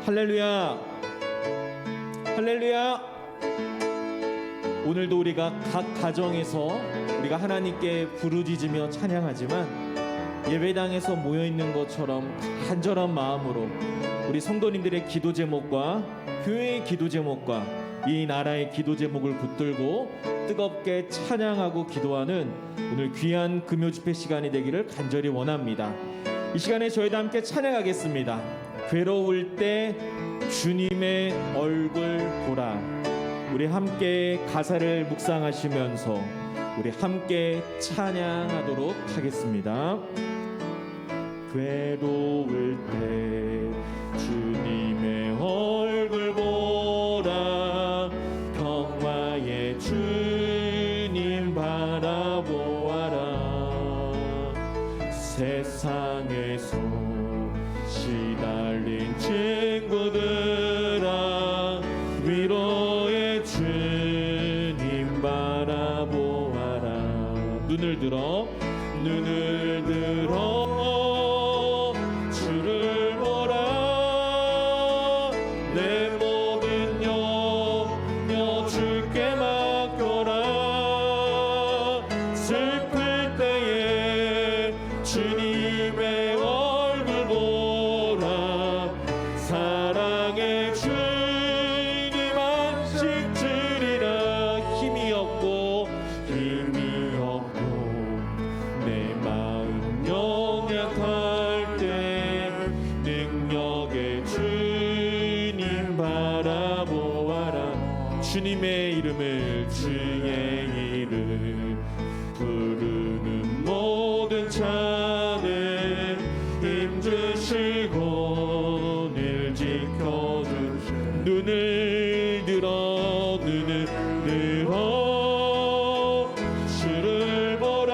할렐루야, 할렐루야. 오늘도 우리가 각 가정에서 우리가 하나님께 부르짖으며 찬양하지만 예배당에서 모여있는 것처럼 간절한 마음으로 우리 성도님들의 기도 제목과 교회의 기도 제목과 이 나라의 기도 제목을 붙들고 뜨겁게 찬양하고 기도하는 오늘 귀한 금요 집회 시간이 되기를 간절히 원합니다. 이 시간에 저희도 함께 찬양하겠습니다. 괴로울 때 주님의 얼굴 보라. 우리 함께 가사를 묵상하시면서 우리 함께 찬양하도록 하겠습니다. 괴로울 때 주님의 얼굴 보라. 평화의 주님 바라보아라. 세상에서 시달린 친구들아, 위로의 주님 바라보아라. 눈을 들어 주를 보라. 내 모든 염려 주께 맡겨라. 슬플 때에 주님의 얼굴 보라. 사랑의 주님 안식 주리라. 힘이 없고 내 마음 연약할 때 능력의 주님 바라보아라. 주님의 이름을, 주의 이름 부르는 모든 자들 힘주시고 늘 지켜주신 눈을 들어 주를 보라.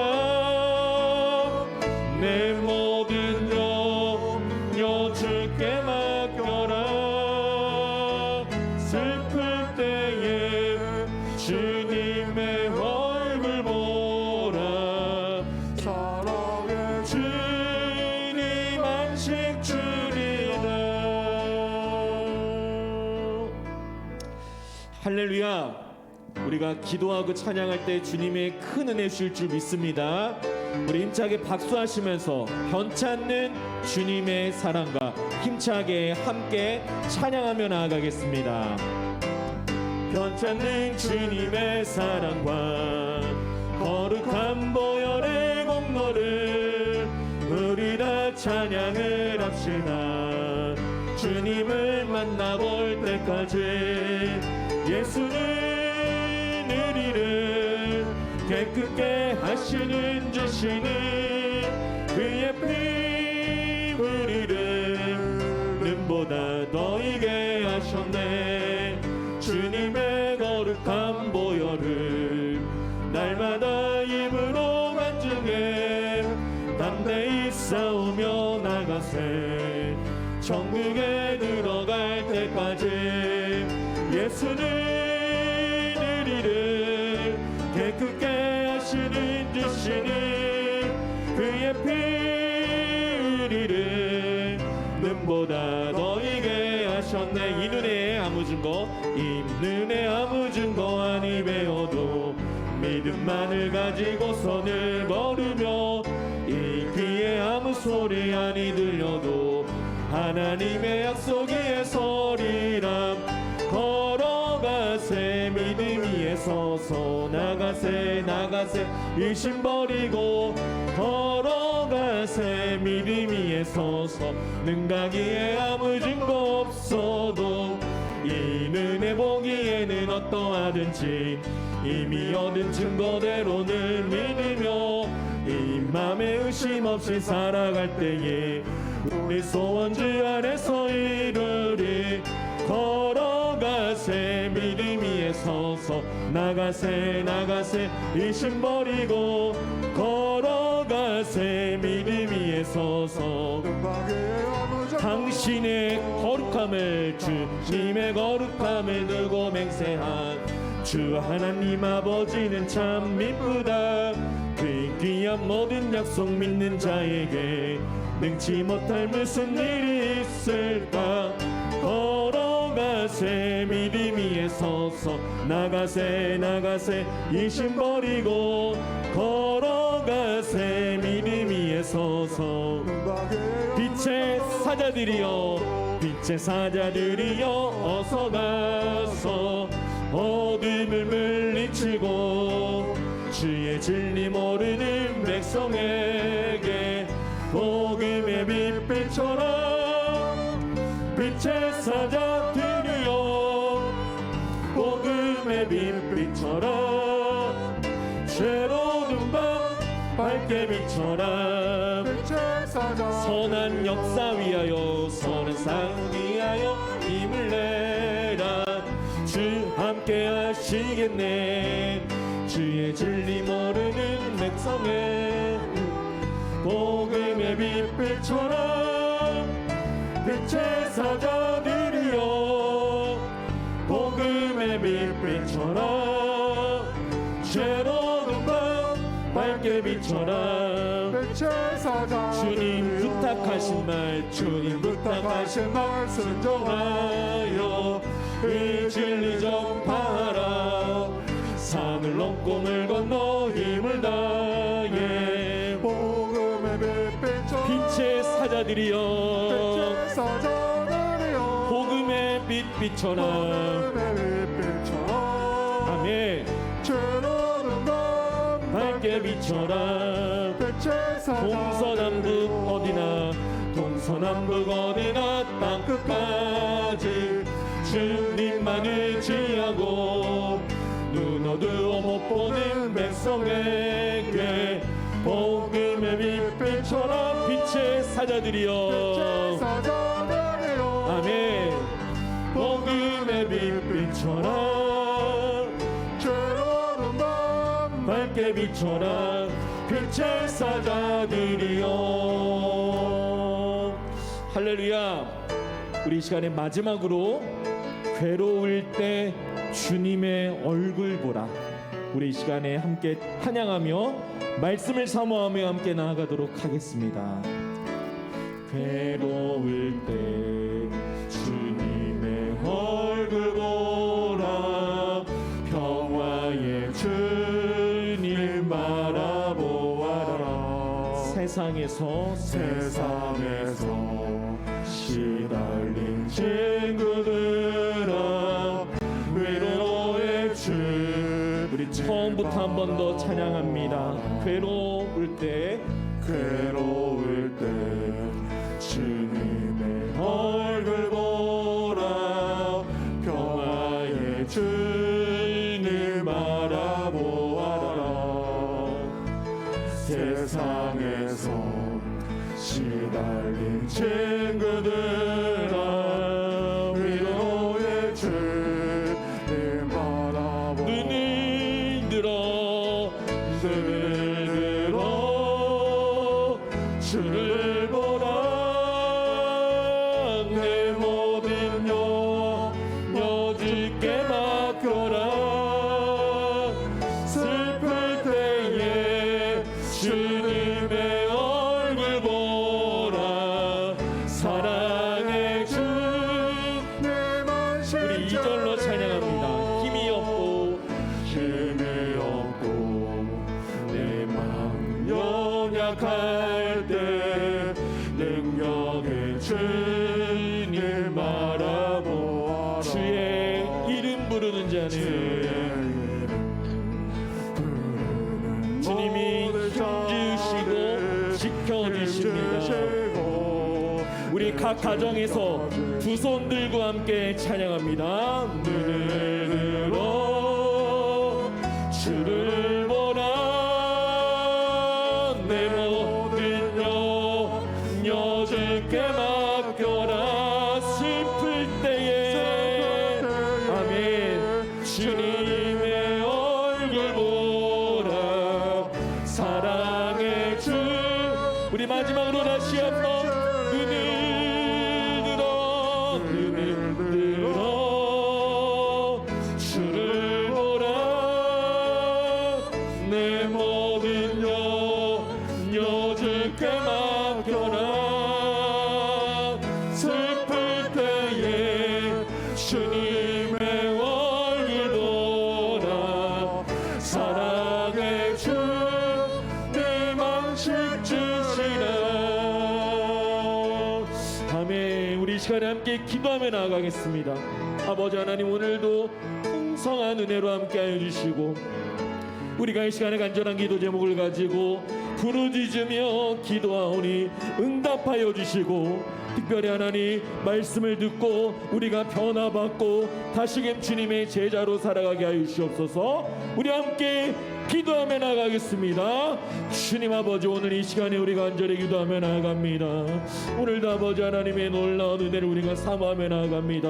내 모든 염려 주께 맡겨라. 슬플 때에 주님의 얼굴 보라. 사랑의 주님 안식 주리라. 할렐루야. 우리가 기도하고 찬양할 때 주님의 큰 은혜 주실 줄 믿습니다. 우리 힘차게 박수하시면서 변찮는 주님의 사랑과 힘차게 함께 찬양하며 나아가겠습니다. 변찮는 주님의 사랑과 거룩한 보혈의 공로를 우리 다 찬양을 합시다. 주님을 만나볼 때까지 예수는 우리를 깨끗게 하시는 주시는 그의 피 우리를 눈보다 더 이게 하셨네. 주님의 거룩한 보혈을 날마다 입으로 간증해 담대히 싸우며 나가세. 천국에 들어갈 때까지 예수는 우리를 깨끗게 하시는 주시는 그의 피 우리를 눈보다 더 이게 하셨네. 이 눈에 아무 증거 아니 배워도 믿음만을 가지고 선을 걸으며 이 귀에 아무 소리 아니 들려도 하나님의 약속에 서리라. 걸어가세 믿음 위에 서서 나가세 의심 버리고 걸어가세 믿음 위에 서서 능가기에 아무 증거 없어도 이 은혜 보기에는 어떠하든지 이미 얻은 증거대로 늘 믿으며 이 맘에 의심 없이 살아갈 때에 우리 소원 주 안에서 이루리. 걸어가세 믿음 위에 서서 나가세 의심 버리고 걸어가세 믿음 위에 서서 당신의 거룩함을 주님의 거룩함을 두고 맹세한 주 하나님 아버지는 참 미쁘다. 그 귀한 모든 약속 믿는 자에게 능치 못할 무슨 일이 있을까. 걸어가세 믿음 위에 서서 나가세 나가세 이심 버리고 걸어가세 믿음 위에 서서 빛의 사자들이여 빛의 사자들이여 어서 가서 어둠을 물리치고 주의 진리 모르는 백성에게 복음의 빛빛처럼 빛의 사자들이여 복음의 빛빛처럼 죄로운 밤 밝게 비춰라 선한 역사 위하여 선한 상 위하여 힘을 내라 주 함께 하시겠네 주의 진리 모르는 백성에 복음의 빛빛처럼 빛의 사자들이여 복음의 빛빛처럼 죄로운 밤 밝게 비춰라 주님 부탁하신 말 주님 부탁하신 말 순종하여 이 진리 전파하라 산을 넘고 물 건너 힘을 다해 복음의 빛의 사자들이여 복음의 빛빛처럼 아멘 밝게 비춰라 동서남북 어디나 동서남북 어디나 땅끝까지 주님만 의지하고 눈 어두워 못 보는 백성에게 복음의 빛빛처럼 빛의 사자들이여 아멘 복음의 빛빛처럼 죄로운 밤 밝게 비춰라 빛의 사자들이여 할렐루야 우리 이 시간에 마지막으로 괴로울 때 주님의 얼굴 보라 우리 이 시간에 함께 찬양하며 말씀을 사모하며 함께 나아가도록 하겠습니다. 괴로울 때 주님의 얼굴 보라 평화의 주님 바라보아라 세상에서 시달린 친구들아 위로의 주 우리 처음부터 한 번 더 찬양합니다. 괴로울 때 주님의 얼굴 보라 평화의 주님 바라보아라 세상에서 시달린 친구들아 위로의 주님 바라보아라 눈을 들어 주를 보라 내 모든 염려 주께 맡겨라 슬플 때에 주님의 얼굴 보라 사랑의 주 우리 2절로 찬양합니다. 힘이 없고 내 마음 연약할 때 능력의 주님 바라보아라 주의 이름 부르는 자는 주님이 힘주시고 지켜주십니다. 우리 각 가정에서 두 손 들고 함께 찬양합니다. 눈을 들어 주를 보라 내 모든 염려 주께 맡겨라 슬플 때에 아멘 주님의 얼굴 보라 사랑의 주 우리 마지막으로 다시 한번 눈을 들어 주를 보라 아멘. 우리 이 시간에 함께 기도하며 나아가겠습니다. 아버지 하나님, 오늘도 풍성한 은혜로 함께하여 주시고 우리가 이 시간에 간절한 기도 제목을 가지고 부르짖으며 기도하오니 응답하여 주시고, 특별히 하나님 말씀을 듣고 우리가 변화받고 다시금 주님의 제자로 살아가게 하여 주시옵소서. 우리 함께 기도하며 나아가겠습니다. 주님 아버지, 오늘 이 시간에 우리가 간절히 기도하며 나아갑니다. 오늘도 아버지 하나님의 놀라운 은혜를 우리가 사모하며 나아갑니다.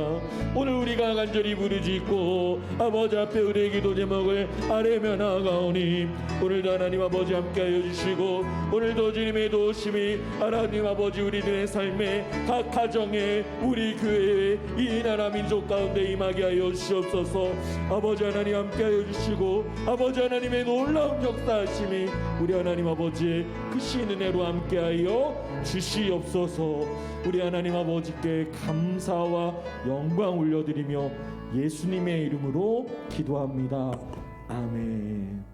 오늘 우리가 간절히 부르짖고 아버지 앞에 우리의 기도 제목을 아뢰며 나아가오니 오늘도 하나님 아버지 함께하여 주시고, 오늘도 주님의 도우심이 하나님 아버지 우리들의 삶에, 각 가정에, 우리 교회에, 이 나라 민족 가운데 임하게 하여 주시옵소서. 아버지 하나님 함께하여 주시고 아버지 하나님의 놀라운 역사하심이 우리 하나님 아버지의 크신 은혜로 함께하여 주시옵소서. 우리 하나님 아버지께 감사와 영광 올려드리며 예수님의 이름으로 기도합니다. 아멘.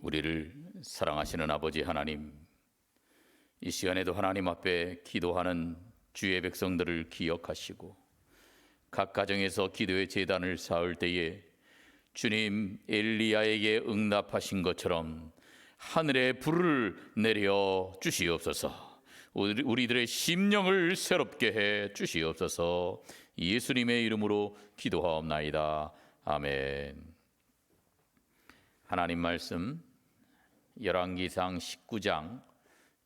우리를 사랑하시는 아버지 하나님, 이 시간에도 하나님 앞에 기도하는 주의 백성들을 기억하시고 각 가정에서 기도의 제단을 쌓을 때에 주님 엘리야에게 응답하신 것처럼 하늘의 불을 내려 주시옵소서. 우리들의 심령을 새롭게 해 주시옵소서. 예수님의 이름으로 기도하옵나이다. 아멘. 하나님 말씀 열왕기상 19장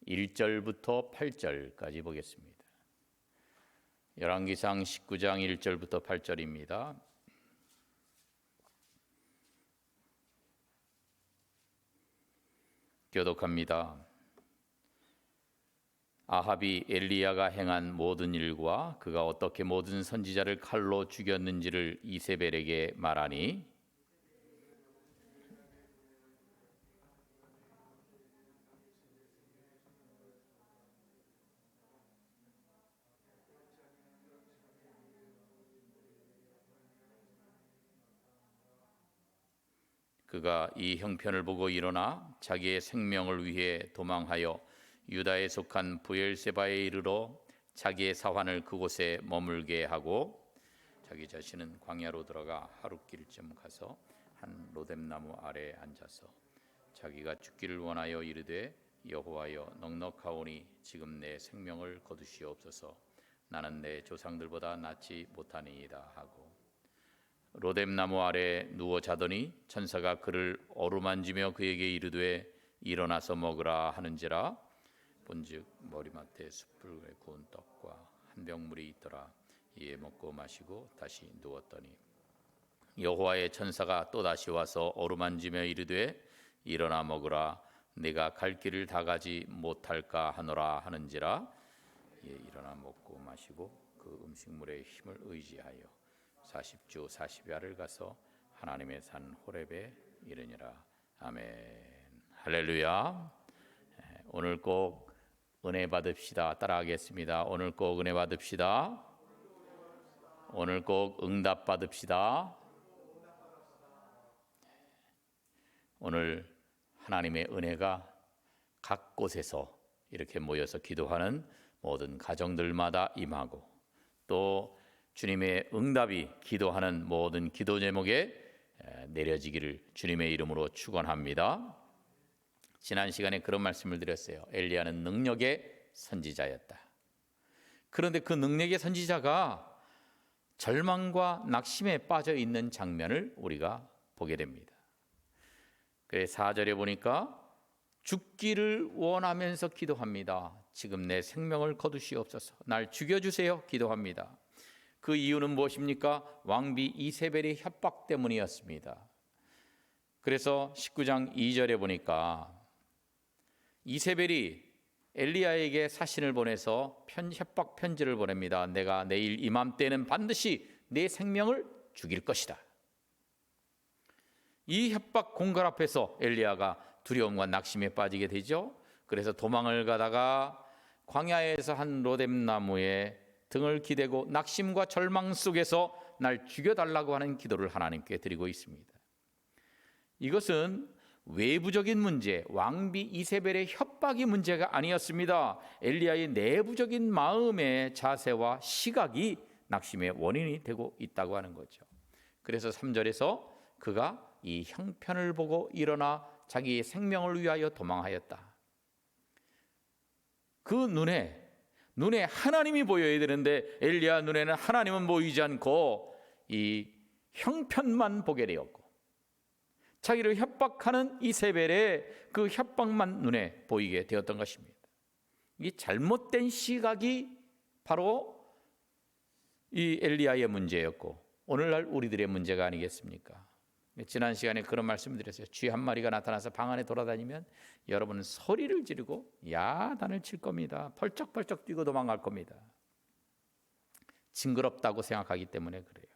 1절부터 8절까지 보겠습니다. 열왕기상 19장 1절부터 8절입니다. 교독합니다. 아합이 엘리야가 행한 모든 일과 그가 어떻게 모든 선지자를 칼로 죽였는지를 이세벨에게 말하니, 그가 이 형편을 보고 일어나 자기의 생명을 위해 도망하여 유다에 속한 부엘세바에 이르러 자기의 사환을 그곳에 머물게 하고 자기 자신은 광야로 들어가 하룻길쯤 가서 한 로뎀나무 아래 앉아서 자기가 죽기를 원하여 이르되 여호와여 넉넉하오니 지금 내 생명을 거두시옵소서. 나는 내 조상들보다 낫지 못하니이다 하고 로뎀나무 아래 누워 자더니 천사가 그를 어루만지며 그에게 이르되 일어나서 먹으라 하는지라. 본즉 머리맡에 숯불에 구운 떡과 한 병 물이 있더라. 이에 먹고 마시고 다시 누웠더니 여호와의 천사가 또 다시 와서 어루만지며 이르되 일어나 먹으라. 네가 갈 길을 다 가지 못할까 하노라 하는지라. 이에 일어나 먹고 마시고 그 음식물의 힘을 의지하여 40주 40야를 가서 하나님의 산 호렙에 이르니라. 아멘. 할렐루야. 오늘 꼭 은혜 받읍시다. 따라하겠습니다. 오늘 꼭 은혜 받읍시다. 오늘 꼭 응답 받읍시다. 오늘 하나님의 은혜가 각 곳에서 이렇게 모여서 기도하는 모든 가정들마다 임하고, 또 주님의 응답이 기도하는 모든 기도 제목에 내려지기를 주님의 이름으로 축원합니다. 지난 시간에 그런 말씀을 드렸어요. 엘리야는 능력의 선지자였다. 그런데 그 능력의 선지자가 절망과 낙심에 빠져 있는 장면을 우리가 보게 됩니다. 그래서 4절에 보니까 죽기를 원하면서 기도합니다. 지금 내 생명을 거두시옵소서. 날 죽여주세요. 기도합니다. 그 이유는 무엇입니까? 왕비 이세벨의 협박 때문이었습니다. 그래서 19장 2절에 보니까 이세벨이 엘리야에게 사신을 보내서 협박 편지를 보냅니다. 내가 내일 이맘때는 반드시 내 생명을 죽일 것이다. 이 협박 공갈 앞에서 엘리야가 두려움과 낙심에 빠지게 되죠. 그래서 도망을 가다가 광야에서 한 로뎀나무에 등을 기대고 낙심과 절망 속에서 날 죽여달라고 하는 기도를 하나님께 드리고 있습니다. 이것은 외부적인 문제, 왕비 이세벨의 협박이 문제가 아니었습니다. 엘리야의 내부적인 마음의 자세와 시각이 낙심의 원인이 되고 있다고 하는 거죠. 그래서 3절에서 그가 이 형편을 보고 일어나 자기의 생명을 위하여 도망하였다. 그 눈에 하나님이 보여야 되는데 엘리야 눈에는 하나님은 보이지 않고 이 형편만 보게 되었고, 자기를 협박하는 이세벨의 그 협박만 눈에 보이게 되었던 것입니다. 이 잘못된 시각이 바로 이 엘리야의 문제였고 오늘날 우리들의 문제가 아니겠습니까? 지난 시간에 그런 말씀을 드렸어요. 쥐 한 마리가 나타나서 방 안에 돌아다니면 여러분은 소리를 지르고 야단을 칠 겁니다. 펄쩍펄쩍 뛰고 도망갈 겁니다. 징그럽다고 생각하기 때문에 그래요.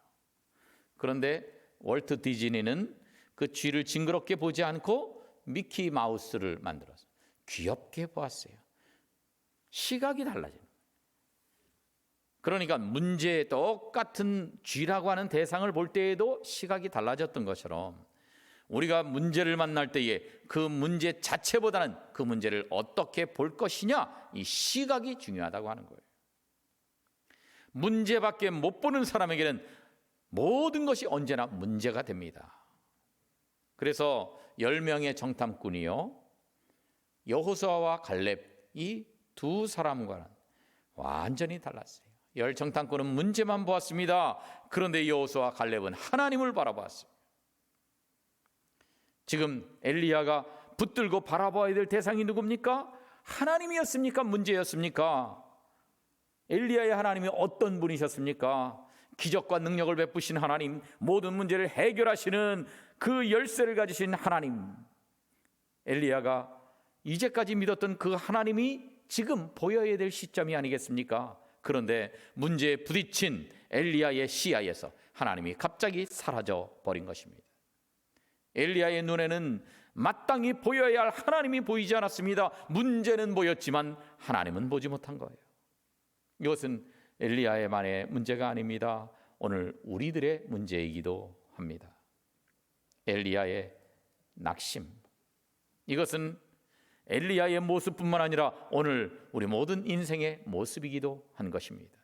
그런데 월트 디즈니는 그 쥐를 징그럽게 보지 않고 미키 마우스를 만들어서 귀엽게 보았어요. 시각이 달라지는 거예요. 그러니까 문제에 똑같은 쥐라고 하는 대상을 볼 때에도 시각이 달라졌던 것처럼 우리가 문제를 만날 때에 그 문제 자체보다는 그 문제를 어떻게 볼 것이냐, 이 시각이 중요하다고 하는 거예요. 문제밖에 못 보는 사람에게는 모든 것이 언제나 문제가 됩니다. 그래서 10명의 정탐꾼이요, 여호수아와 갈렙 이 두 사람과는 완전히 달랐어요. 10 정탐꾼은 문제만 보았습니다. 그런데 여호수아와 갈렙은 하나님을 바라보았어요. 지금 엘리야가 붙들고 바라봐야 될 대상이 누굽니까? 하나님이었습니까? 문제였습니까? 엘리야의 하나님이 어떤 분이셨습니까? 기적과 능력을 베푸신 하나님, 모든 문제를 해결하시는 그 열쇠를 가지신 하나님. 엘리야가 이제까지 믿었던 그 하나님이 지금 보여야 될 시점이 아니겠습니까? 그런데 문제에 부딪힌 엘리야의 시야에서 하나님이 갑자기 사라져 버린 것입니다. 엘리야의 눈에는 마땅히 보여야 할 하나님이 보이지 않았습니다. 문제는 보였지만 하나님은 보지 못한 거예요. 이것은 엘리야의만의 문제가 아닙니다. 오늘 우리들의 문제이기도 합니다. 엘리야의 낙심, 이것은 엘리야의 모습뿐만 아니라 오늘 우리 모든 인생의 모습이기도 한 것입니다.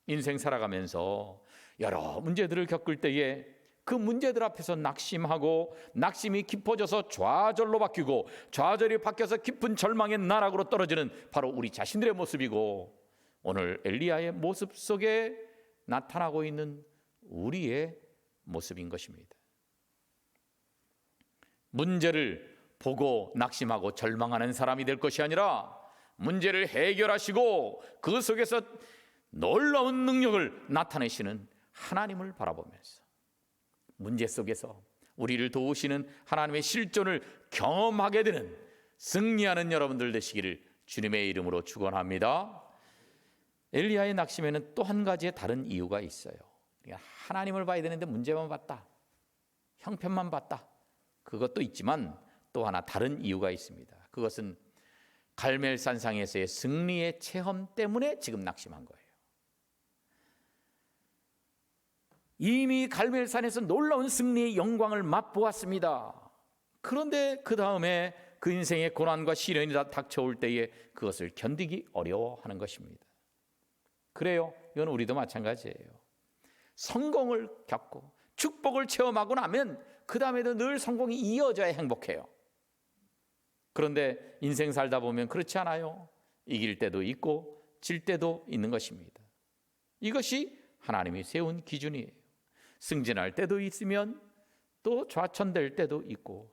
인생 살아가면서 여러 문제들을 겪을 때에 그 문제들 앞에서 낙심하고 낙심이 깊어져서 좌절로 바뀌고 좌절이 바뀌어서 깊은 절망의 나락으로 떨어지는 바로 우리 자신들의 모습이고, 오늘 엘리야의 모습 속에 나타나고 있는 우리의 모습인 것입니다. 문제를 보고 낙심하고 절망하는 사람이 될 것이 아니라 문제를 해결하시고 그 속에서 놀라운 능력을 나타내시는 하나님을 바라보면서 문제 속에서 우리를 도우시는 하나님의 실존을 경험하게 되는 승리하는 여러분들 되시기를 주님의 이름으로 축원합니다. 엘리야의 낙심에는 또 한 가지의 다른 이유가 있어요. 그러니까 하나님을 봐야 되는데 문제만 봤다, 형편만 봤다, 그것도 있지만 또 하나 다른 이유가 있습니다. 그것은 갈멜산상에서의 승리의 체험 때문에 지금 낙심한 거예요. 이미 갈멜산에서 놀라운 승리의 영광을 맛보았습니다. 그런데 그 다음에 그 인생의 고난과 시련이 다 닥쳐올 때에 그것을 견디기 어려워하는 것입니다. 그래요, 이건 우리도 마찬가지예요. 성공을 겪고 축복을 체험하고 나면 그 다음에도 늘 성공이 이어져야 행복해요. 그런데 인생 살다 보면 그렇지 않아요. 이길 때도 있고 질 때도 있는 것입니다. 이것이 하나님이 세운 기준이에요. 승진할 때도 있으면 또 좌천될 때도 있고,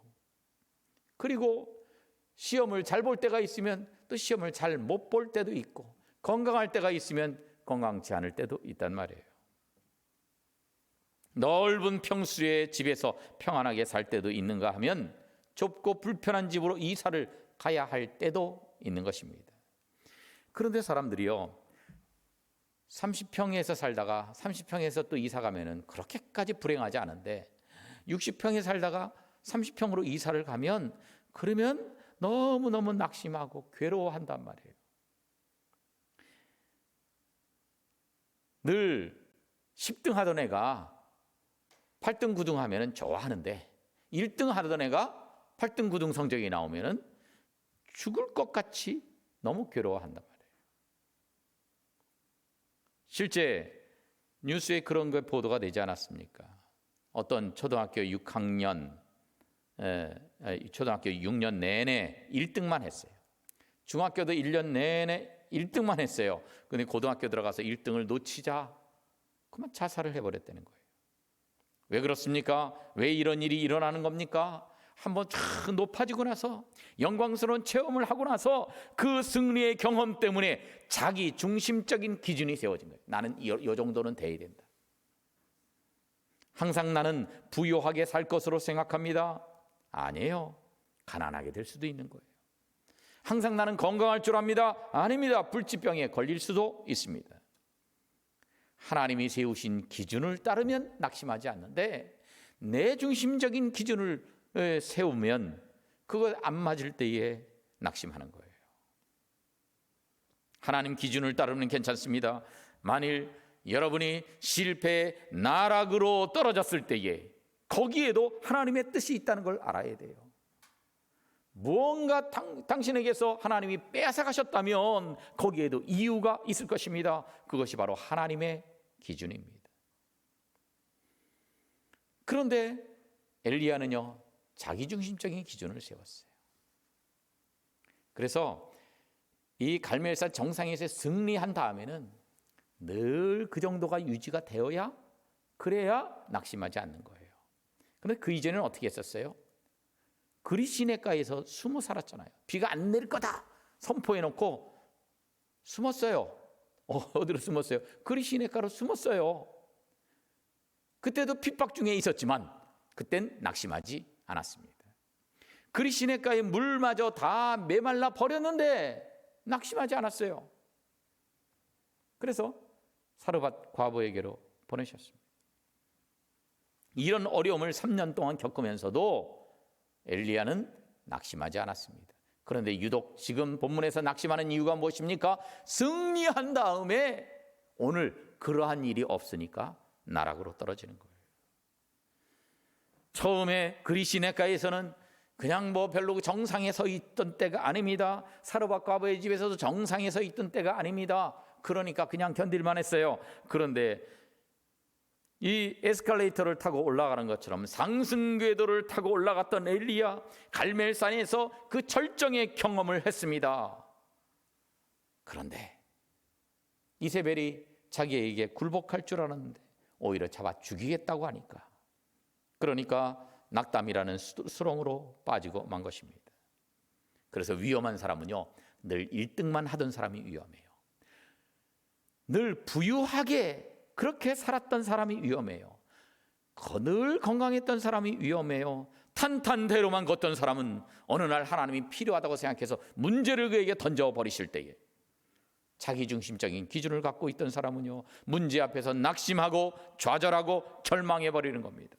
그리고 시험을 잘 볼 때가 있으면 또 시험을 잘 못 볼 때도 있고, 건강할 때가 있으면 건강치 않을 때도 있단 말이에요. 넓은 평수의 집에서 평안하게 살 때도 있는가 하면 좁고 불편한 집으로 이사를 가야 할 때도 있는 것입니다. 그런데 사람들이요, 30평에서 살다가 30평에서 또 이사 가면은 그렇게까지 불행하지 않은데 60평에 살다가 30평으로 이사를 가면 그러면 너무너무 낙심하고 괴로워한단 말이에요. 늘 10등 하던 애가 8등 9등 하면 좋아하는데 1등 하던 애가 8등 9등 성적이 나오면은 죽을 것 같이 너무 괴로워한단 말이에요. 실제 뉴스에 그런 거 보도가 되지 않았습니까? 어떤 초등학교 6학년, 초등학교 6년 내내 1등만 했어요. 중학교도 1년 내내 1등만 했어요. 근데 고등학교 들어가서 1등을 놓치자 그만 자살을 해버렸다는 거예요. 왜 그렇습니까? 왜 이런 일이 일어나는 겁니까? 한번 쫙 높아지고 나서 영광스러운 체험을 하고 나서 그 승리의 경험 때문에 자기 중심적인 기준이 세워진 거예요. 나는 이 정도는 돼야 된다. 항상 나는 부유하게 살 것으로 생각합니다. 아니에요. 가난하게 될 수도 있는 거예요. 항상 나는 건강할 줄 압니다. 아닙니다. 불치병에 걸릴 수도 있습니다. 하나님이 세우신 기준을 따르면 낙심하지 않는데 내 중심적인 기준을 세우면 그거 안 맞을 때에 낙심하는 거예요. 하나님 기준을 따르면 괜찮습니다. 만일 여러분이 실패 나락으로 떨어졌을 때에 거기에도 하나님의 뜻이 있다는 걸 알아야 돼요. 무언가 당신에게서 하나님이 빼앗아가셨다면 거기에도 이유가 있을 것입니다. 그것이 바로 하나님의 기준입니다. 그런데 엘리야는요, 자기중심적인 기준을 세웠어요. 그래서 이 갈멜산 정상에서 승리한 다음에는 늘 그 정도가 유지가 되어야, 그래야 낙심하지 않는 거예요. 그런데 그 이전에는 어떻게 했었어요? 그리 시내가에서 숨어 살았잖아요. 비가 안 내릴 거다 선포해놓고 숨었어요. 어디로 숨었어요? 그리 시내가로 숨었어요. 그때도 핍박 중에 있었지만 그땐 낙심하지 않았습니다. 그리 시내가의 물마저 다 메말라 버렸는데 낙심하지 않았어요. 그래서 사르밧 과부에게로 보내셨습니다. 이런 어려움을 3년 동안 겪으면서도 엘리야는 낙심하지 않았습니다. 그런데 유독 지금 본문에서 낙심하는 이유가 무엇입니까? 승리한 다음에 오늘 그러한 일이 없으니까 나락으로 떨어지는 거예요. 처음에 그리시네가에서는 그냥 별로 정상에 서 있던 때가 아닙니다. 사르밧 과부의 집에서도 정상에 서 있던 때가 아닙니다. 그러니까 그냥 견딜만 했어요. 그런데 이 에스컬레이터를 타고 올라가는 것처럼 상승궤도를 타고 올라갔던 엘리야, 갈멜산에서 그 절정의 경험을 했습니다. 그런데 이세벨이 자기에게 굴복할 줄 알았는데 오히려 잡아 죽이겠다고 하니까, 그러니까 낙담이라는 수렁으로 빠지고 만 것입니다. 그래서 위험한 사람은요, 늘 1등만 하던 사람이 위험해요. 늘 부유하게 그렇게 살았던 사람이 위험해요. 늘 건강했던 사람이 위험해요. 탄탄대로만 걷던 사람은 어느 날 하나님이 필요하다고 생각해서 문제를 그에게 던져버리실 때에 자기중심적인 기준을 갖고 있던 사람은요, 문제 앞에서 낙심하고 좌절하고 절망해버리는 겁니다.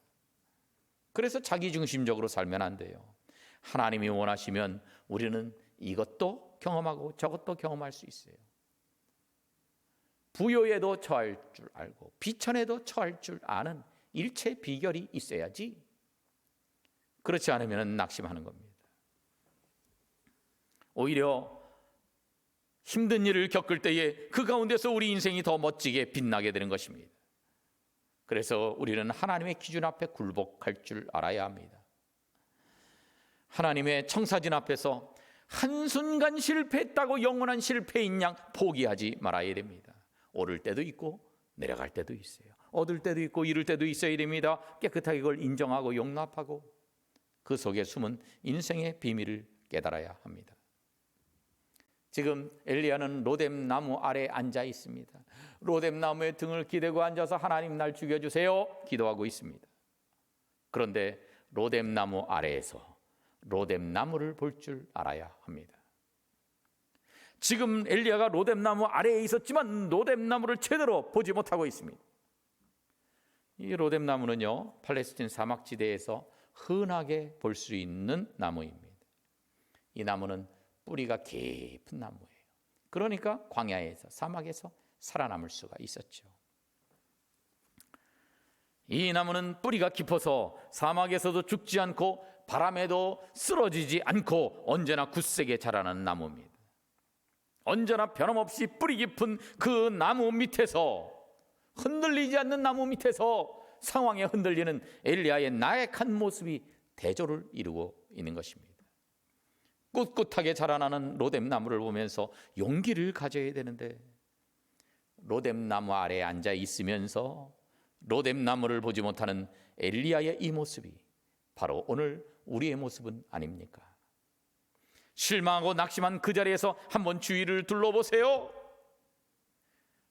그래서 자기중심적으로 살면 안 돼요. 하나님이 원하시면 우리는 이것도 경험하고 저것도 경험할 수 있어요. 부요에도 처할 줄 알고 비천에도 처할 줄 아는 일체 비결이 있어야지, 그렇지 않으면 낙심하는 겁니다. 오히려 힘든 일을 겪을 때에 그 가운데서 우리 인생이 더 멋지게 빛나게 되는 것입니다. 그래서 우리는 하나님의 기준 앞에 굴복할 줄 알아야 합니다. 하나님의 청사진 앞에서 한순간 실패했다고 영원한 실패인 양 포기하지 말아야 됩니다. 오를 때도 있고 내려갈 때도 있어요. 얻을 때도 있고 잃을 때도 있어야 됩니다. 깨끗하게 그걸 인정하고 용납하고 그 속에 숨은 인생의 비밀을 깨달아야 합니다. 지금 엘리야는 로뎀 나무 아래 앉아 있습니다. 로뎀 나무에 등을 기대고 앉아서 하나님 날 죽여주세요 기도하고 있습니다. 그런데 로뎀 나무 아래에서 로뎀 나무를 볼 줄 알아야 합니다. 지금 엘리야가 로뎀 나무 아래에 있었지만 로뎀 나무를 제대로 보지 못하고 있습니다. 이 로뎀 나무는요, 팔레스틴 사막지대에서 흔하게 볼 수 있는 나무입니다. 이 나무는 뿌리가 깊은 나무예요. 그러니까 광야에서, 사막에서 살아남을 수가 있었죠. 이 나무는 뿌리가 깊어서 사막에서도 죽지 않고 바람에도 쓰러지지 않고 언제나 굳세게 자라는 나무입니다. 언제나 변함없이 뿌리 깊은 그 나무 밑에서, 흔들리지 않는 나무 밑에서 상황에 흔들리는 엘리야의 나약한 모습이 대조를 이루고 있는 것입니다. 꿋꿋하게 자라나는 로뎀나무를 보면서 용기를 가져야 되는데, 로뎀나무 아래에 앉아 있으면서 로뎀나무를 보지 못하는 엘리야의 이 모습이 바로 오늘 우리의 모습은 아닙니까? 실망하고 낙심한 그 자리에서 한번 주위를 둘러보세요.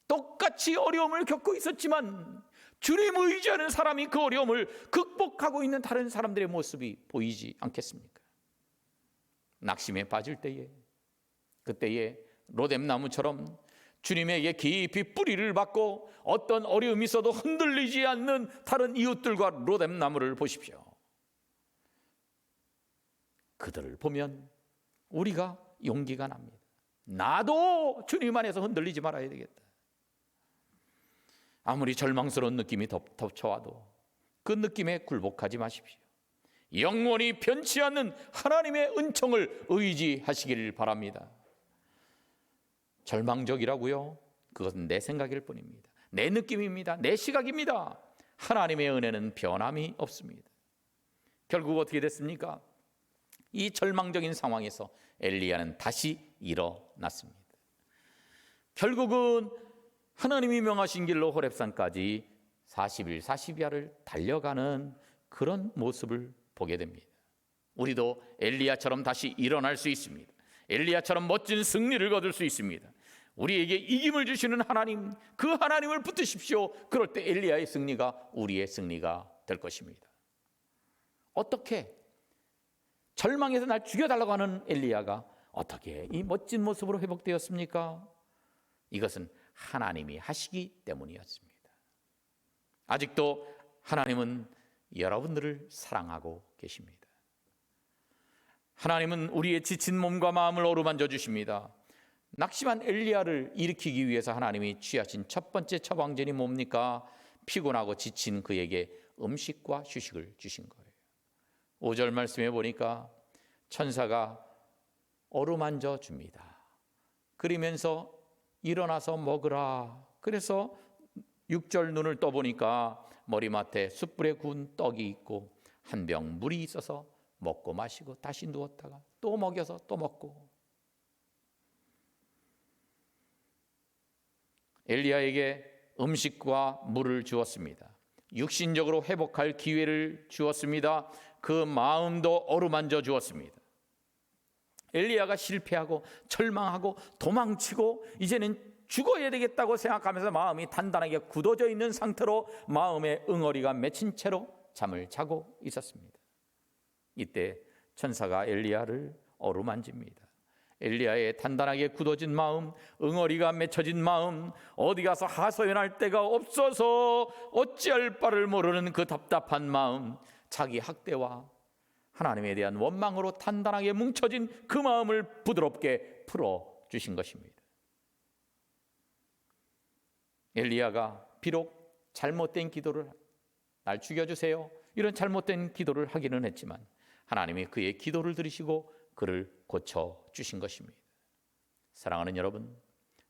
똑같이 어려움을 겪고 있었지만 주님을 의지하는 사람이 그 어려움을 극복하고 있는 다른 사람들의 모습이 보이지 않겠습니까? 낙심에 빠질 때에, 그때에 로뎀나무처럼 주님에게 깊이 뿌리를 받고 어떤 어려움이 있어도 흔들리지 않는 다른 이웃들과 로뎀나무를 보십시오. 그들을 보면 우리가 용기가 납니다. 나도 주님 안에서 흔들리지 말아야 되겠다. 아무리 절망스러운 느낌이 덮쳐와도 그 느낌에 굴복하지 마십시오. 영원히 변치 않는 하나님의 은총을 의지하시기를 바랍니다. 절망적이라고요? 그것은 내 생각일 뿐입니다. 내 느낌입니다. 내 시각입니다. 하나님의 은혜는 변함이 없습니다. 결국 어떻게 됐습니까? 이 절망적인 상황에서 엘리야는 다시 일어났습니다. 결국은 하나님이 명하신 길로 호렙산까지 40일 40야를 달려가는 그런 모습을 보게 됩니다. 우리도 엘리야처럼 다시 일어날 수 있습니다. 엘리야처럼 멋진 승리를 거둘 수 있습니다. 우리에게 이김을 주시는 하나님, 그 하나님을 붙드십시오. 그럴 때 엘리야의 승리가 우리의 승리가 될 것입니다. 어떻게 절망에서 날 죽여달라고 하는 엘리야가 어떻게 이 멋진 모습으로 회복되었습니까? 이것은 하나님이 하시기 때문이었습니다. 아직도 하나님은 여러분들을 사랑하고 계십니다. 하나님은 우리의 지친 몸과 마음을 어루만져 주십니다. 낙심한 엘리야를 일으키기 위해서 하나님이 취하신 첫 번째 처방전이 뭡니까? 피곤하고 지친 그에게 음식과 휴식을 주신 거예요. 5절 말씀에 보니까 천사가 어루만져 줍니다. 그러면서 일어나서 먹으라. 그래서 6절 눈을 떠보니까 머리맡에 숯불에 구운 떡이 있고 한 병 물이 있어서 먹고 마시고 다시 누웠다가 또 먹여서 또 먹고. 엘리야에게 음식과 물을 주었습니다. 육신적으로 회복할 기회를 주었습니다. 그 마음도 어루만져 주었습니다. 엘리야가 실패하고 절망하고 도망치고 이제는 죽어야 되겠다고 생각하면서 마음이 단단하게 굳어져 있는 상태로 마음의 응어리가 맺힌 채로 잠을 자고 있었습니다. 이때 천사가 엘리야를 어루만집니다. 엘리야의 단단하게 굳어진 마음, 응어리가 맺혀진 마음, 어디 가서 하소연할 데가 없어서 어찌할 바를 모르는 그 답답한 마음, 자기 학대와 하나님에 대한 원망으로 단단하게 뭉쳐진 그 마음을 부드럽게 풀어주신 것입니다. 엘리야가 비록 잘못된 기도를, 날 죽여주세요, 이런 잘못된 기도를 하기는 했지만 하나님이 그의 기도를 들으시고 그를 고쳐주신 것입니다. 사랑하는 여러분,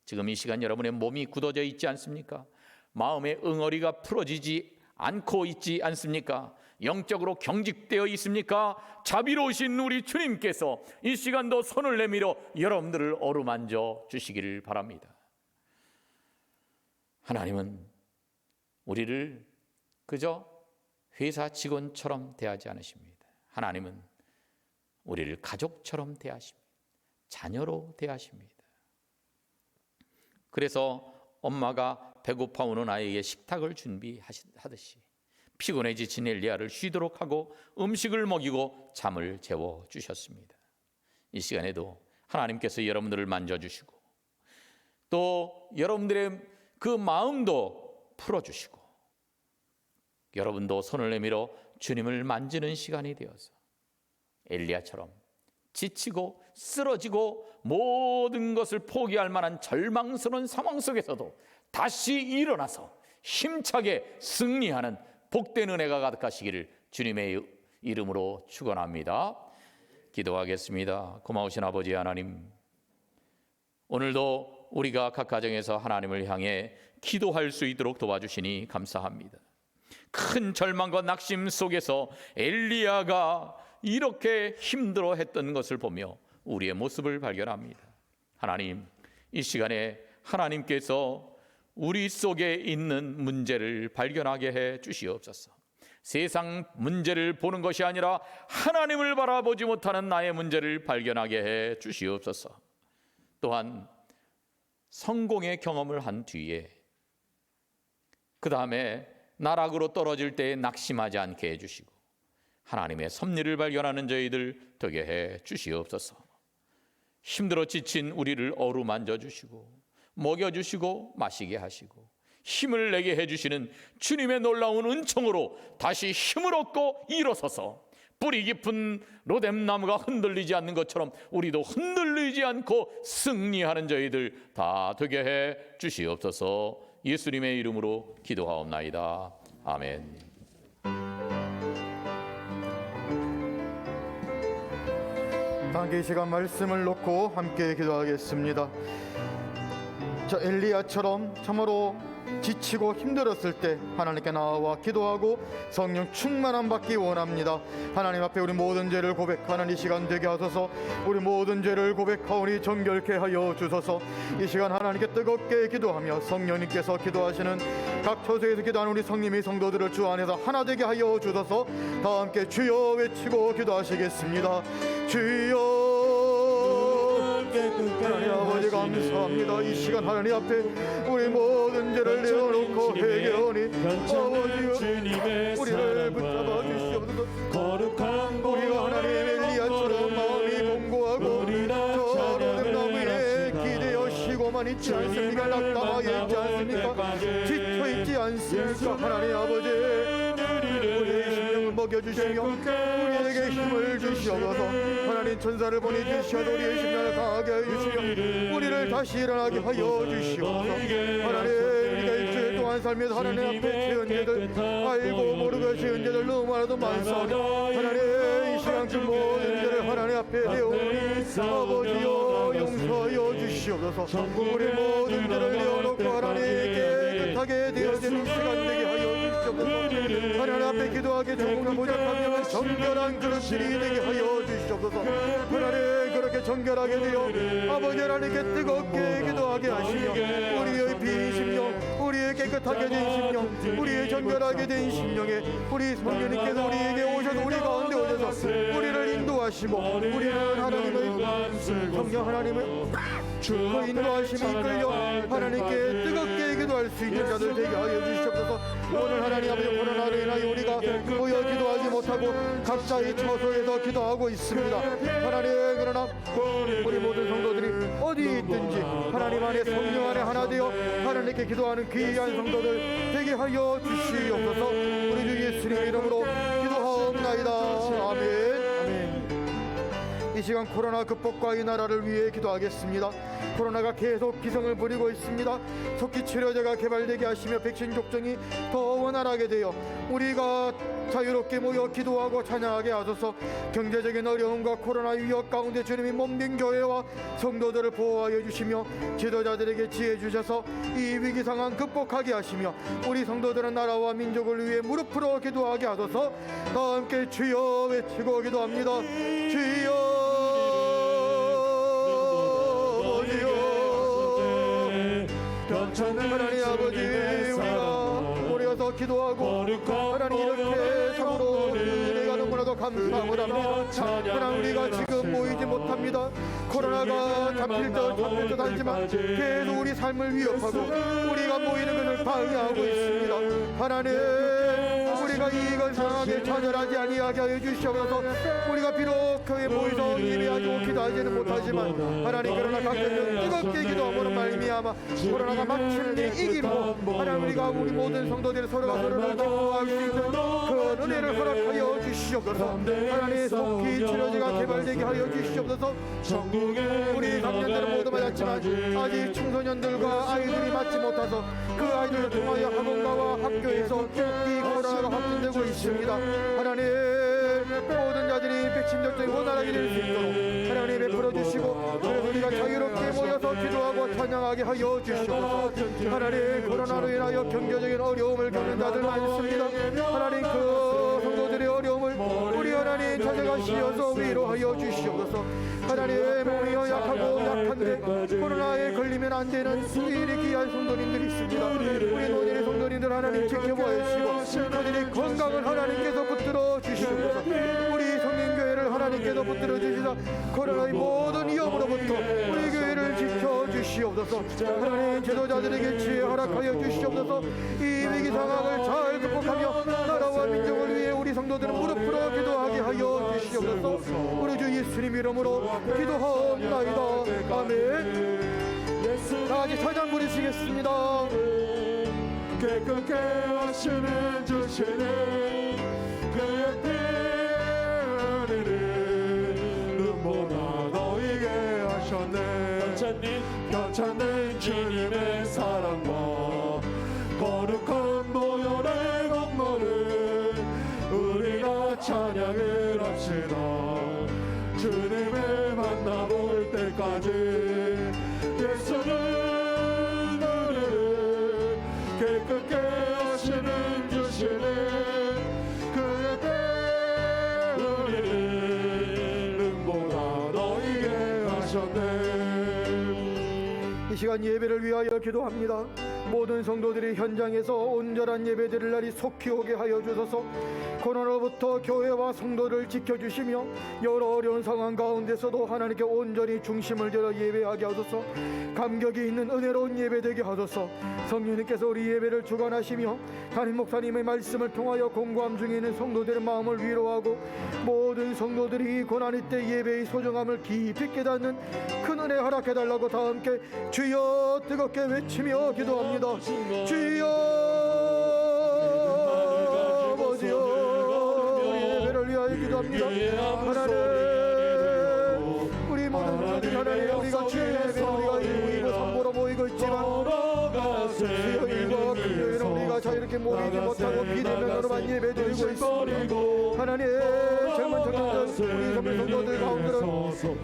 지금 이 시간 여러분의 몸이 굳어져 있지 않습니까? 마음의 응어리가 풀어지지 않고 있지 않습니까? 영적으로 경직되어 있습니까? 자비로우신 우리 주님께서 이 시간도 손을 내밀어 여러분들을 어루만져 주시기를 바랍니다. 하나님은 우리를 그저 회사 직원처럼 대하지 않으십니다. 하나님은 우리를 가족처럼 대하십니다. 자녀로 대하십니다. 그래서 엄마가 배고파 오는 아이에게 식탁을 준비하듯이 피곤해 지친 엘리야를 쉬도록 하고 음식을 먹이고 잠을 재워 주셨습니다. 이 시간에도 하나님께서 여러분들을 만져주시고 또 여러분들의 그 마음도 풀어주시고 여러분도 손을 내밀어 주님을 만지는 시간이 되어서 엘리야처럼 지치고 쓰러지고 모든 것을 포기할 만한 절망스러운 상황 속에서도 다시 일어나서 힘차게 승리하는 복된 은혜가 가득하시기를 주님의 이름으로 축원합니다. 기도하겠습니다. 고마우신 아버지 하나님, 오늘도 우리가 각 가정에서 하나님을 향해 기도할 수 있도록 도와주시니 감사합니다. 큰 절망과 낙심 속에서 엘리야가 이렇게 힘들어했던 것을 보며 우리의 모습을 발견합니다. 하나님, 이 시간에 하나님께서 우리 속에 있는 문제를 발견하게 해 주시옵소서. 세상 문제를 보는 것이 아니라 하나님을 바라보지 못하는 나의 문제를 발견하게 해 주시옵소서. 또한 성공의 경험을 한 뒤에 그 다음에 나락으로 떨어질 때에 낙심하지 않게 해주시고 하나님의 섭리를 발견하는 저희들 되게 해 주시옵소서. 힘들어 지친 우리를 어루만져 주시고 먹여주시고 마시게 하시고 힘을 내게 해주시는 주님의 놀라운 은총으로 다시 힘을 얻고 일어서서 뿌리 깊은 로뎀나무가 흔들리지 않는 것처럼 우리도 흔들리지 않고 승리하는 저희들 다 되게 해 주시옵소서. 예수님의 이름으로 기도하옵나이다. 아멘. 함께 이 시간 말씀을 놓고 함께 기도하겠습니다. 저 엘리야처럼 참으로 지치고 힘들었을 때 하나님께 나와 기도하고 성령 충만함 받기 원합니다. 하나님 앞에 우리 모든 죄를 고백하는 이 시간 되게 하소서. 우리 모든 죄를 고백하오니 정결케 하여 주소서. 이 시간 하나님께 뜨겁게 기도하며 성령님께서 기도하시는 각 처소에서 기도하는 우리 성님이 성도들을 주 안에서 하나 되게 하여 주소서. 다 함께 주여 외치고 기도하시겠습니다. 주여. 하나님 아버지 감사합니다. 이 시간 하나님 앞에 우리 모든 죄를 내어놓고 회개하니 아버지여 우리를 붙잡아 주시옵소서. 거룩한 우리가 하나님 엘리야처럼 마음이 공고하고 저 로뎀나무에 기대어 쉬고만 있지 않습니까? 낙담하여 있지 않습니까? 지쳐있지 않습니까? 하나님 아버지 우리의 심령을 먹여주시며 우리에게 힘을 주시옵소서. 하나님 천사를 보내주시어도 우리의 심령을 강하게 해주시며 우리를 다시 일어나게 하여 주시옵소서. 하나님 우리가 일주일 동안 살면서 하나님 앞에 죄은 죄들 알고 모르고 죄은 죄들 너무 많아도 많사오니 하나님 이 시간 그 모든 죄를 하나님 앞에 내어오니 아버지여 용서하여 주시옵소서. 우리 모든 죄를 내어놓고 하나님 깨끗하게 되어지는 시간 되게 하여 주시옵소서. 하나님 앞에 기도하게 조금은 모자라면 정결한 그릇들이 되게 하여 주시옵소서. 하나님 그렇게 정결하게 되어 아버지 하나님께 뜨겁게 기도하게 하시며 우리의 빈 심령 우리의 깨끗하게 된 심령 우리의 정결하게 된 심령에 우리 성령님께서 우리에게 오셔서 우리 가운데 오셔서 우리를 인도하시고 우리는 하나님의 성령 하나님의 그 인도하심이 이끌려 하나님께 뜨겁게 기도할 수 있는 자들 되게 하여 주시옵소서. 오늘 하나님 아버지 코로나로 인하여 우리가 모여 기도하지 못하고 각자의 처소에서 기도하고 있습니다. 하나님 그러나 우리 모든 성도들이 어디 있든지 하나님 안에 성령 안에 하나 되어 하나님께 기도하는 귀한 성도들 되게 하여 주시옵소서. 우리 주 예수님 이름으로 기도하옵나이다. 아멘. 이 시간 코로나 극복과 이 나라를 위해 기도하겠습니다. 코로나가 계속 기승을 부리고 있습니다. 속히 치료제가 개발되게 하시며 백신 접종이 더 원활하게 되어 우리가 자유롭게 모여 기도하고 찬양하게 하소서. 경제적인 어려움과 코로나 위협 가운데 주님이 몸된 교회와 성도들을 보호하여 주시며 지도자들에게 지혜 주셔서 이 위기 상황 극복하게 하시며 우리 성도들은 나라와 민족을 위해 무릎으로 기도하게 하소서. 다 함께 주여 외치고 기도합니다. 주여 하나님 아버지 우리가 모여서 기도하고 하나님 이렇게 참으로 은혜가 너무나도 감사합니다. 그러나 우리가 지금 모이지 못합니다. 코로나가 잡힐 듯 하지만 계속 우리 삶을 위협하고 우리가 모이는 것을 방해하고 있습니다. 하나님 우리가 이걸 상하게 좌절하지 아니하게 하여 주시옵소서. 우리가 비록 교회에 모여서 예배하고 기도하지는 못하지만 하나님 그러나 각자는 뜨겁게 기도함으로 말미암아 코로나가 마침내 이기고 하나님 우리가 우리 모든 성도들이 서로가 서로를 기뻐할 수 있는 그 은혜를 허락하여 주시옵소서. 하나님 속히 치료제가 개발되게 하여 주시옵소서. 우리 청년들은 모두 맞았지만 아직 청소년들과 아이들이 낳지 못해서 그 아이들을 통하여 학원가와 학교에서 이 코로나가 확진되고 있습니다. 하나님 모든 자들이 백신접종이 원활하게 될 수 있도록 하나님 베풀어 주시고 그래서 우리가 자유롭게 모여서 기도하고 찬양하게 하여 주시옵소서. 하나님 코로나로 인하여 경제적인 어려움을 겪는 자들 많습니다. 하나님 그 성도들의 어려움을 우리 하나님 찾아가시어서 위로하여 주시옵소서. 하나님 몸이 약하고 약한데 코로나에 걸리면 안 되는 수일이 귀한 성도님들이 있습니다. 우리 노년의 성도님들 하나님 지켜보시고 그들의 건강을 하나님께서 붙들어 주시옵소서. 우리 성민교회를 하나님께서 붙들어 주시사 코로나의 모든 위험으로부터 우리 교회를 지켜주시옵소서. 하나님 지도자들에게 지혜 허락하여 주시옵소서. 이 위기 상황을 잘 극복하며 나라와 민족을 위해 우리 성도들은 무릎 꿇어 기도하게 하여 주시옵소서. 우리 주 예수님 이름으로 기도하옵나이다. 아멘. 다같이 찬양 부르시겠습니다. 깨끗게 하시는 주시는 그의 피를 눈보다 너에게 하셨네. 괜찮은 주님의 사랑과 거룩한 보혈의 공로를 우리가 찬양을 합시다. 주님을 만나볼 때까지 예수를 누리는 깨끗게 하시는 주시는 그의 배 우리를 눈보다 너에게 하셨네. 이 시간 예배를 위하여 기도합니다. 모든 성도들이 현장에서 온전한 예배 드릴 날이 속히 오게 하여 주소서. 코로나로부터 교회와 성도를 지켜주시며 여러 어려운 상황 가운데서도 하나님께 온전히 중심을 들여 예배하게 하소서. 감격이 있는 은혜로운 예배 되게 하소서. 성령님께서 우리 예배를 주관하시며 담임 목사님의 말씀을 통하여 공고함 중에 있는 성도들의 마음을 위로하고 모든 성도들이 고난의 때 예배의 소중함을 깊이 깨닫는 큰 은혜 허락해달라고 다 함께 주여 뜨겁게 외치며 기도합니다. 주여 아버지여 우리 예배를 위하여 기도합니다. 하나님 우리 모든 성도들 하나님 우리가 주의 예배 우리가 일부 선보러 모이고 있지만 수요일과 금요일은 우리가 자유롭게 모이지 못하고 비대면으로만 예배 드리고 있습니다. 하나님 젊은 청년들 우리 젊은 성도들 가운데는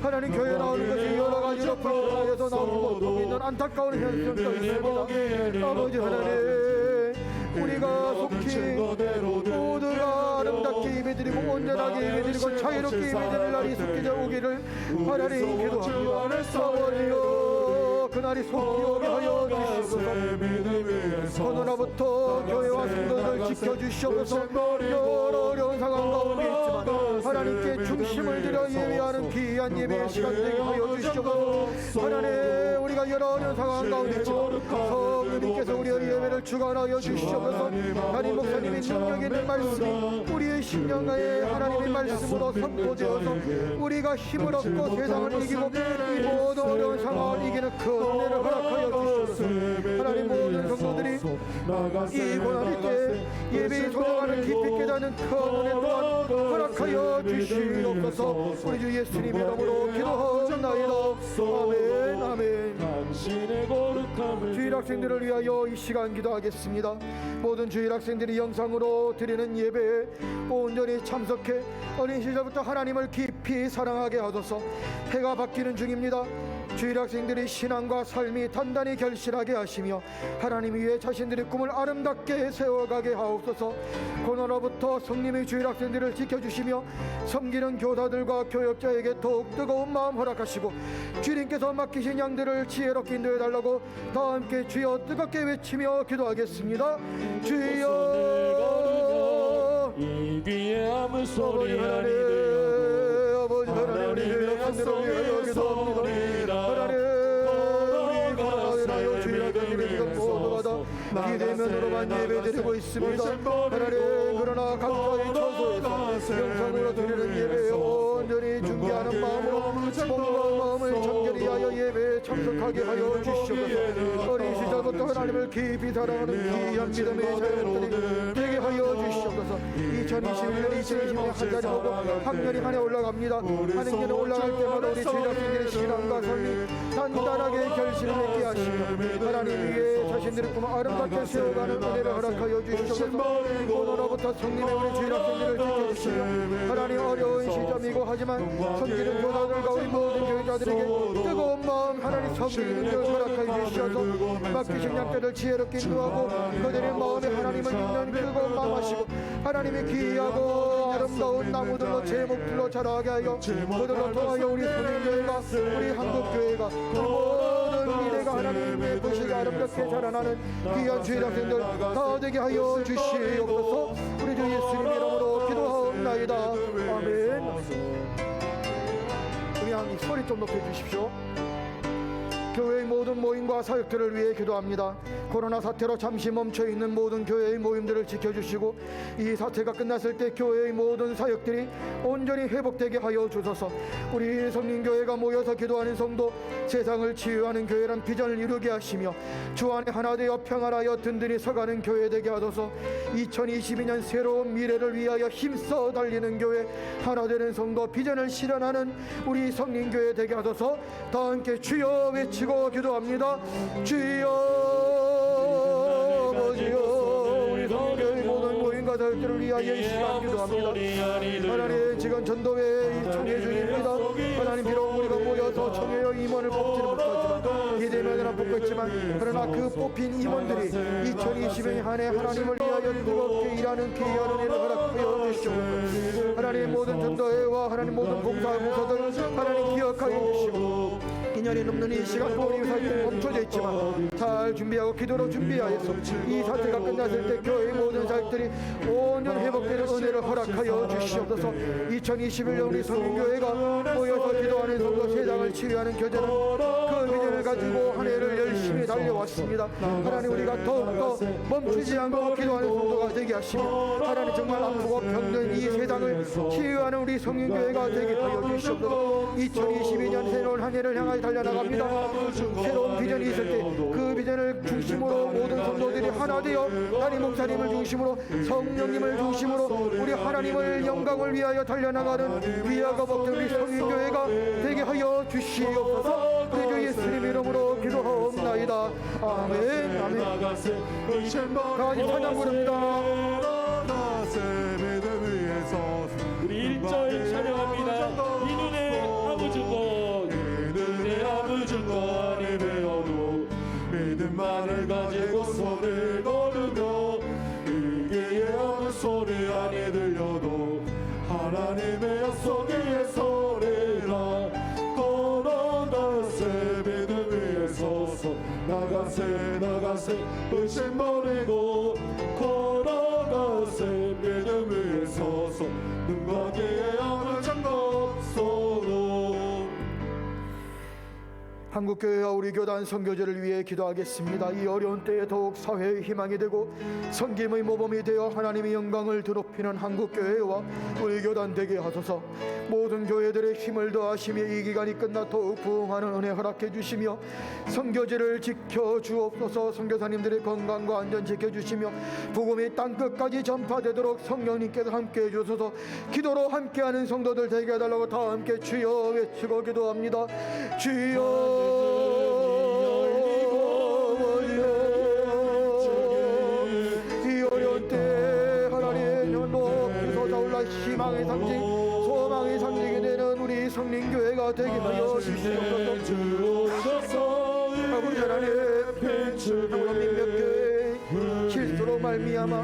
하나님 교회 나오는 것이 여러 가지로 불편해서 나오지 못하고 있는 안타까운 현상도 있습니다. 아버지 하나님 우리가 속히 모두가 아름답게 예배드리고 온전하게 예배드리고 자유롭게 예배드릴 날이 속히 오기를 하나님 기도합니다. 아버지여 그날이 속히 오게 하여 주시옵소서. 코로나부터 교회와 성도들 지켜주시옵소서. 여러 어려운 상황 가운데 있지만 하나님께 중심을 들여 예배하는 귀한 예배의 시간 되게 하여 주시옵소서. 하나님 우리가 여러 어려운 상황 가운데 있지만 성령님께서 우리의 예배를 주관하여 주시옵소서. 담임 목사님의 능력 있는 말씀이 우리의 심령가에 하나님의 말씀으로 선포되어서 우리가 힘을 얻고 세상을 이기고 이 모든 어려운 상황을 이기는 그 은혜를 허락하여 주시옵소서. 하나님 모든 성도들이 이 고난의 때 예배의 소중함을 깊이 깨닫는 그 은혜 또한 허락하여 주시옵소서. 우리 주 예수님 이름으로 기도하옵나이다. 아멘 아멘. 주일 학생들을 위하여 이 시간 기도하겠습니다. 모든 주일 학생들이 영상으로 드리는 예배에 온전히 참석해 어린 시절부터 하나님을 깊이 사랑하게 하소서. 해가 바뀌는 중입니다. 주일 학생들이 신앙과 삶이 단단히 결실하게 하시며 하나님 위해 자신들의 꿈을 아름답게 세워가게 하옵소서. 코로나로부터 성님의 주일 학생들을 지켜주시며 섬기는 교사들과 교역자에게 더욱 뜨거운 마음 허락하시고 주님께서 맡기신 양들을 지혜롭게 인도해달라고 다 함께 주여 뜨겁게 외치며 기도하겠습니다. 주여 이 귀에 아무 소리 아니 아버지 하나님 우리 주일 학생들을 위하여 기도합니다. 하나님 우리 거룩하여 주일 학생들이 지금 모두마다 비대면으로만 예배드리고 있습니다. 하나님 그러나 각자의 처소에서 영상으로 드리는 예배에 온전히 중계하는 마음으로 몸과 마음을 정결히 하여 예배에 참석하게 하여 주시옵소서. 어린 시절부터 하나님을 깊이 사랑하는 귀한 믿음의 자녀들이 되게 하여 주시옵소서. 2021년 2020년 한 자리 보고 학년이 한 해 올라갑니다. 한 학년이 올라갈 때마다 우리 제자들의 신앙과 삶이 단단하게 결실을 맺게 하시며 하나님 위에 자신들의 꿈을 아름답게 세워가는 은혜를 허락하여 주시옵소서. 오늘로부터 성님의 우리 주일 학생들을 지켜주시며 하나님 어려운 시점이고 하지만 섬기는 교사들과 우리 모든 교회자들에게 뜨거운 마음 하나님 섬기는 줄 허락하여 주시어서 맡기신 양떼를 지혜롭게 인도하고 그들의 마음에 하나님을 믿는 뜨거운 마음 하시고 하나님의 귀하고 아름다운 나무들로 제목들로 자라게 하여 그들로 통하여 우리 소년교회가 우리 한국교회가 모든 미래가 하나님의 것이 아름답게 자라나는 귀한 주일 학생들 다 되게 하여 주시옵소서. 우리 주 예수님 이름으로 기도하옵나이다. 아멘. 그냥 소리 좀 높여주십시오. 교회의 모든 모임과 사역들을 위해 기도합니다. 코로나 사태로 잠시 멈춰있는 모든 교회의 모임들을 지켜주시고 이 사태가 끝났을 때 교회의 모든 사역들이 온전히 회복되게 하여 주소서. 우리 성린교회가 모여서 기도하는 성도 세상을 치유하는 교회란 비전을 이루게 하시며 주 안에 하나 되어 평안하여 든든히 서가는 교회 되게 하소서. 2022년 새로운 미래를 위하여 힘써 달리는 교회 하나 되는 성도 비전을 실현하는 우리 성린교회 되게 하소서. 다 함께 주여 외치고 기도합니다. 주여 아버지여 우리 성교의 모든 모임과 사역들을 위하여 이 시간 기도합니다. 하나님 지금 전도회 총회 중입니다. 하나님 비록 우리가 모여서 총회의 임원을 뽑지는 못하지만 이대면이나 뽑고 있지만 그러나 그 뽑힌 임원들이 2020년 한 해 하나님을 위하여 뜨겁게 일하는 귀한 은혜를 허락하여 주시옵소서. 하나님 모든 전도회와 하나님 모든 봉사부서들 하나님 기억하여 주시고 2년이 넘는 이 시간 동안 이 사역이 멈춰져 있지만 잘 준비하고 기도로 준비하여서 이 사태가 끝났을 때 교회의 모든 사역들이 온전히 회복되는 은혜를 허락하여 주시옵소서. 2021년 우리 성인교회가 모여서 기도하는 성도 세상을 치유하는 교제는 그 비전을 가지고 한 해를 열심히 달려왔습니다. 하나님 우리가 더욱더 멈추지 않고 기도하는 성도가 되게 하시며 하나님 정말 아프고 병든 이 세상을 치유하는 우리 성인교회가 되게 하여 주시옵소서. 2022년 새로운 한 해를 향하여 달려나갑니다. 새로운 비전이 있을 때 그 비전을 중심으로 모든 성도들이 하나 되어 하나님 목사님을 중심으로 성령님을 중심으로 우리 하나님을 영광을 위하여 달려나가는 위아가 먹는 우리 성인교회가 되게 하여 주시옵소서. 우리 주 예수님 이름으로 기도하옵나이다. 아멘. 아멘. 가지 찬양 부릅니다. 우리 1절 찬양합니다. 이 눈에 아무 증거 눈에 아무 증거 아니 배워도 믿음만을 가지고 손을 거두며 이게 아무 소리 아니 들려도 하나님의 약속의 소리라 걸어가세 믿음 위에 서서 나가세 의심 버리고 걸어가세 믿음 위에 서서 눈과 귀에 아무 증거 없어도. 한국교회와 우리 교단 선교제를 위해 기도하겠습니다. 이 어려운 때에 더욱 사회의 희망이 되고 섬김의 모범이 되어 하나님의 영광을 드높이는 한국교회와 우리 교단 되게 하소서. 모든 교회들의 힘을 더하시며 이 기간이 끝나 더욱 부흥하는 은혜 허락해 주시며 선교제를 지켜주옵소서. 선교사님들의 건강과 안전 지켜주시며 복음이 땅끝까지 전파되도록 성령님께서 함께해 주소서. 기도로 함께하는 성도들 되게 해달라고 다 함께 주여 외치고 기도합니다. 주여 이 어려운 때 하나님의 높이 솟아올라 희망의 상징 소망의 상징이 되는 우리 성린교회가 되게 하여 주시옵소서. 아버지 하나님 민명교회 실수로 말미암아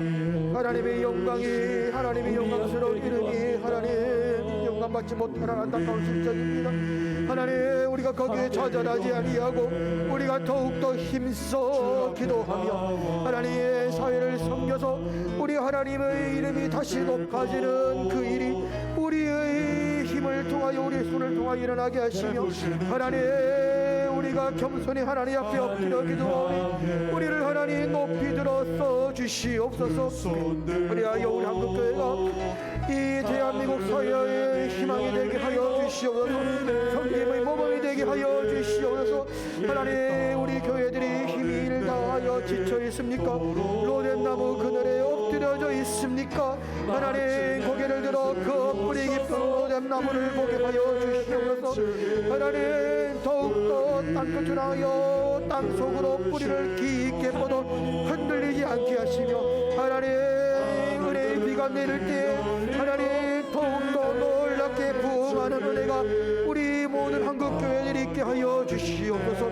하나님의 영광이 하나님의 영광스러운 이름이 하나님 영광받지 못하는 안타까운 실정입니다. 하나님 우리가 거기에 좌절하지 아니하고 우리가 더욱더 힘써 기도하며 하나님의 사회를 섬겨서 우리 하나님의 이름이 다시 높아지는 그 일이 우리의 힘을 통하여 우리의 손을 통하여 일어나게 하시며 하나님 우리가 겸손히 하나님 앞에 엎드려 기도하오니 우리를 하나님 높이 들어서 주시옵소서. 그리하여 우리 한국교회가 이 대한민국 사회의 희망이 되게 하여 주시옵소서. 성김의 모범이 되게 하여 주시옵소서. 하나님 우리 교회들이 힘을 다하여 힘들어 지쳐 있습니까? 로뎀나무 그늘에 엎드려져 있습니까? 하나님 고개를 들어 그 뿌리 깊은 로뎀나무를 보게 하여 주시옵소서. 하나님 더욱더 땅끝을 하여 땅속으로 뿌리를 깊게 뻗어 흔들리지 않게 하시며 하나님 은혜의 비가 내릴 때 하나님 더욱더 놀랍게 부흥하는 은혜가 우리 모든 한국교회들이 있게 하여 주시옵소서.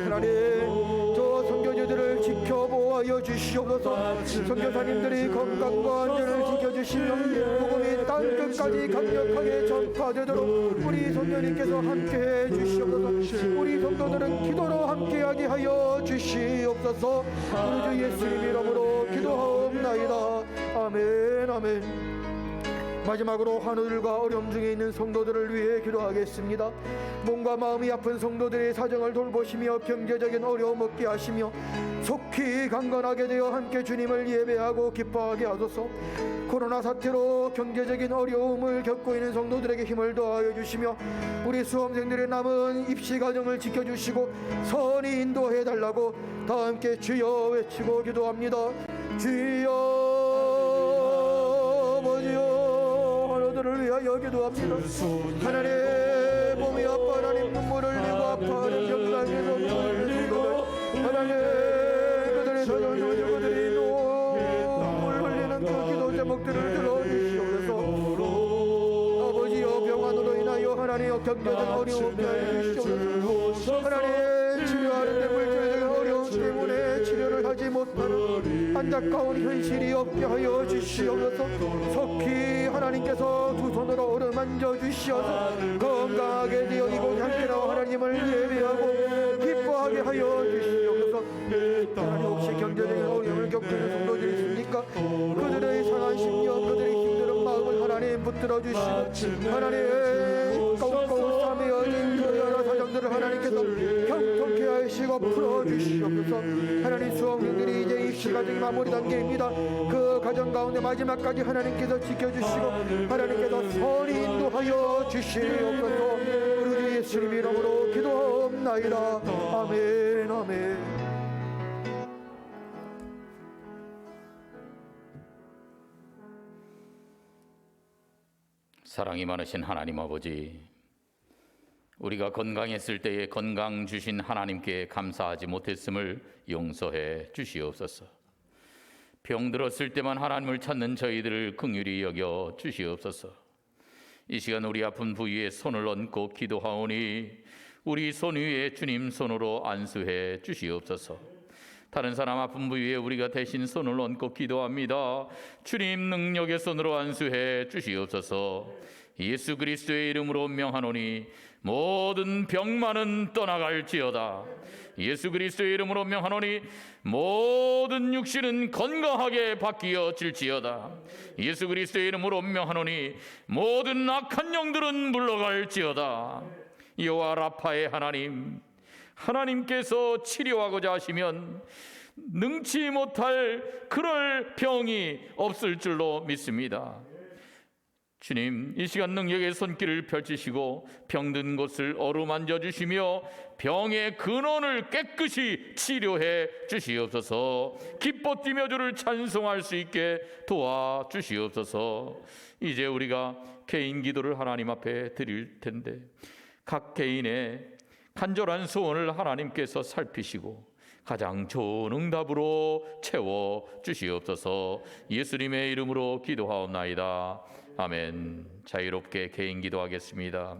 하나님 저 선교제들을 지켜보아여 주시옵소서. 선교사님들이 건강과 안전을 지켜주시며 복음이 땅끝까지 강력하게 전파되도록 우리 선교님께서 함께해 주시옵소서. 우리 성도들은 기도로 함께하게 하여 주시옵소서. 우리 주 예수님 이름으로 기도하옵나이다. 아멘 아멘. 마지막으로 환우들과 어려움 중에 있는 성도들을 위해 기도하겠습니다. 몸과 마음이 아픈 성도들의 사정을 돌보시며 경제적인 어려움 없게 하시며 속히 강건하게 되어 함께 주님을 예배하고 기뻐하게 하소서. 코로나 사태로 경제적인 어려움을 겪고 있는 성도들에게 힘을 더하여 주시며 우리 수험생들의 남은 입시 과정을 지켜주시고 선히 인도해 달라고 다 함께 주여 외치고 기도합니다. 주여 아버지여 환우들을 위하여 기도합니다. 하나님 몸이 아파 하나님 눈물을 흘리고 아파하는 병상에서 하나님 그들의 사정을 보시고 그들이 눈물 흘리는 그 기도 제목들을 들어주시옵소서. 아버지여 병환으로 인하여 하나님 경제적 어려움 없게 하여 주시옵소서. 하나님 치료하는데 물질적인 어려움 때문에 치료를 하지 못하는 안타까운 현실이 없게 하여 주시옵소서. 속히 하나님께서 두 손으로 어루만져 주시어서 건강하게 되어 이곳 함께 나와 하나님을 예배하고 기뻐하게 하여 주시옵소서. 하나님 혹시 경제적인 어려움을 겪고 있는 성도들이 있습니까? 그들의 상한 심령 그들의 힘든 마음을 하나님 붙들어 주시고 하나님 꽁꽁 싸매어진 그 여러 사정들을 하나님께서 형통케 하시고 풀어 주시옵소서. 하나님 수험생들이 이제 입시 과정이 마무리 단계입니다. 그 과정 가운데 마지막까지 하나님께서 지켜주시고 하나님께서 선히 인도하여 주시옵소서. 우리 주 예수님 이름으로 기도하옵나이다. 아멘 아멘. 사랑이 많으신 하나님 아버지, 우리가 건강했을 때에 건강 주신 하나님께 감사하지 못했음을 용서해 주시옵소서. 병들었을 때만 하나님을 찾는 저희들을 긍휼히 여겨 주시옵소서. 이 시간 우리 아픈 부위에 손을 얹고 기도하오니 우리 손 위에 주님 손으로 안수해 주시옵소서. 다른 사람 아픈 부위에 우리가 대신 손을 얹고 기도합니다. 주님 능력의 손으로 안수해 주시옵소서. 예수 그리스도의 이름으로 명하노니 모든 병만은 떠나갈지어다. 예수 그리스도의 이름으로 명하노니 모든 육신은 건강하게 바뀌어질지어다. 예수 그리스도의 이름으로 명하노니 모든 악한 영들은 물러갈지어다. 여호와 라파의 하나님, 하나님께서 치료하고자 하시면 능치 못할 그럴 병이 없을 줄로 믿습니다. 주님, 이 시간 능력의 손길을 펼치시고 병든 곳을 어루만져 주시며 병의 근원을 깨끗이 치료해 주시옵소서. 기뻐 뛰며 주를 찬송할 수 있게 도와주시옵소서. 이제 우리가 개인 기도를 하나님 앞에 드릴 텐데 각 개인의 간절한 소원을 하나님께서 살피시고 가장 좋은 응답으로 채워 주시옵소서. 예수님의 이름으로 기도하옵나이다. 아멘. 자유롭게 개인 기도하겠습니다.